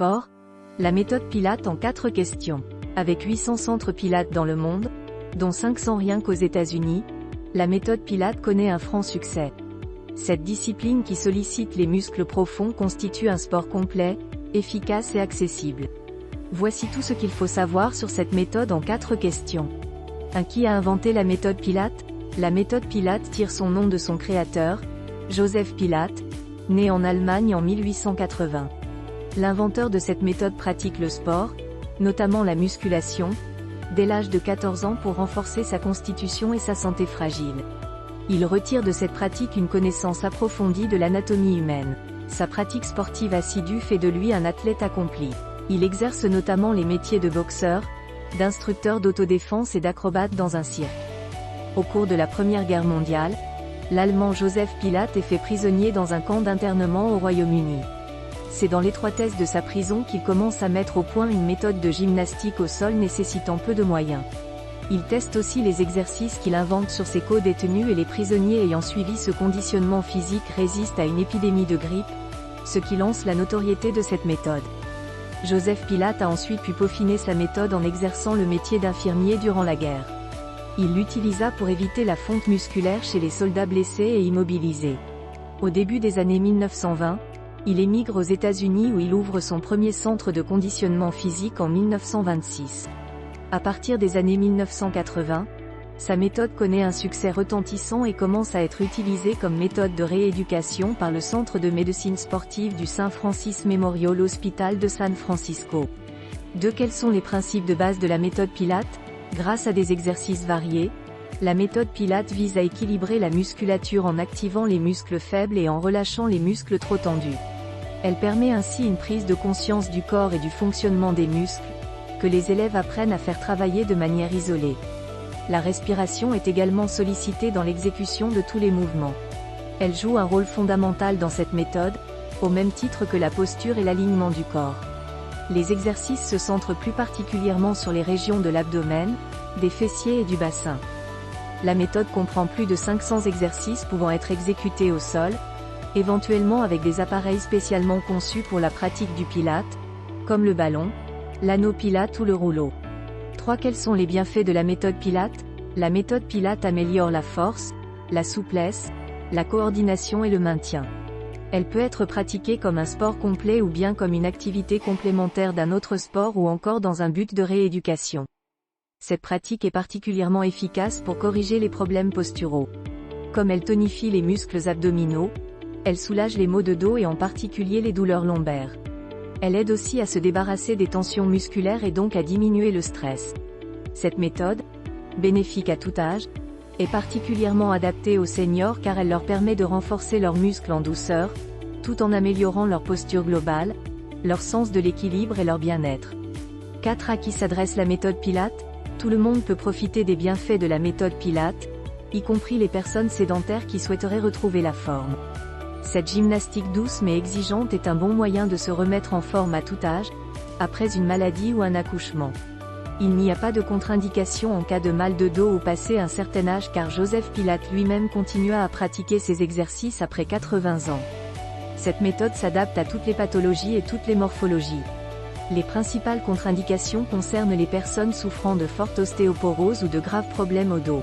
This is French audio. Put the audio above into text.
sport, la méthode Pilates en 4 questions. Avec 800 centres Pilates dans le monde, dont 500 rien qu'aux États-Unis, la méthode Pilates connaît un franc succès. Cette discipline qui sollicite les muscles profonds constitue un sport complet, efficace et accessible. Voici tout ce qu'il faut savoir sur cette méthode en 4 questions. 1. Qui a inventé la méthode Pilates? La méthode Pilates tire son nom de son créateur, Joseph Pilates, né en Allemagne en 1880. L'inventeur de cette méthode pratique le sport, notamment la musculation, dès l'âge de 14 ans pour renforcer sa constitution et sa santé fragile. Il retire de cette pratique une connaissance approfondie de l'anatomie humaine. Sa pratique sportive assidue fait de lui un athlète accompli. Il exerce notamment les métiers de boxeur, d'instructeur d'autodéfense et d'acrobate dans un cirque. Au cours de la Première Guerre mondiale, l'Allemand Joseph Pilates est fait prisonnier dans un camp d'internement au Royaume-Uni. C'est dans l'étroitesse de sa prison qu'il commence à mettre au point une méthode de gymnastique au sol nécessitant peu de moyens. Il teste aussi les exercices qu'il invente sur ses co-détenus et les prisonniers ayant suivi ce conditionnement physique résistent à une épidémie de grippe, ce qui lance la notoriété de cette méthode. Joseph Pilates a ensuite pu peaufiner sa méthode en exerçant le métier d'infirmier durant la guerre. Il l'utilisa pour éviter la fonte musculaire chez les soldats blessés et immobilisés. Au début des années 1920, il émigre aux États-Unis où il ouvre son premier centre de conditionnement physique en 1926. À partir des années 1980, sa méthode connaît un succès retentissant et commence à être utilisée comme méthode de rééducation par le Centre de médecine sportive du St. Francis Memorial Hospital de San Francisco. 2. Quels sont les principes de base de la méthode Pilates? Grâce à des exercices variés, la méthode Pilates vise à équilibrer la musculature en activant les muscles faibles et en relâchant les muscles trop tendus. Elle permet ainsi une prise de conscience du corps et du fonctionnement des muscles, que les élèves apprennent à faire travailler de manière isolée. La respiration est également sollicitée dans l'exécution de tous les mouvements. Elle joue un rôle fondamental dans cette méthode, au même titre que la posture et l'alignement du corps. Les exercices se centrent plus particulièrement sur les régions de l'abdomen, des fessiers et du bassin. La méthode comprend plus de 500 exercices pouvant être exécutés au sol, éventuellement avec des appareils spécialement conçus pour la pratique du Pilates, comme le ballon, l'anneau Pilates ou le rouleau. 3. Quels sont les bienfaits de la méthode Pilates? La méthode Pilates améliore la force, la souplesse, la coordination et le maintien. Elle peut être pratiquée comme un sport complet ou bien comme une activité complémentaire d'un autre sport ou encore dans un but de rééducation. Cette pratique est particulièrement efficace pour corriger les problèmes posturaux. Comme elle tonifie les muscles abdominaux, elle soulage les maux de dos et en particulier les douleurs lombaires. Elle aide aussi à se débarrasser des tensions musculaires et donc à diminuer le stress. Cette méthode, bénéfique à tout âge, est particulièrement adaptée aux seniors car elle leur permet de renforcer leurs muscles en douceur, tout en améliorant leur posture globale, leur sens de l'équilibre et leur bien-être. 4. À qui s'adresse la méthode Pilates? Tout le monde peut profiter des bienfaits de la méthode Pilates, y compris les personnes sédentaires qui souhaiteraient retrouver la forme. Cette gymnastique douce mais exigeante est un bon moyen de se remettre en forme à tout âge, après une maladie ou un accouchement. Il n'y a pas de contre-indication en cas de mal de dos ou passé un certain âge car Joseph Pilates lui-même continua à pratiquer ces exercices après 80 ans. Cette méthode s'adapte à toutes les pathologies et toutes les morphologies. Les principales contre-indications concernent les personnes souffrant de forte ostéoporose ou de graves problèmes au dos.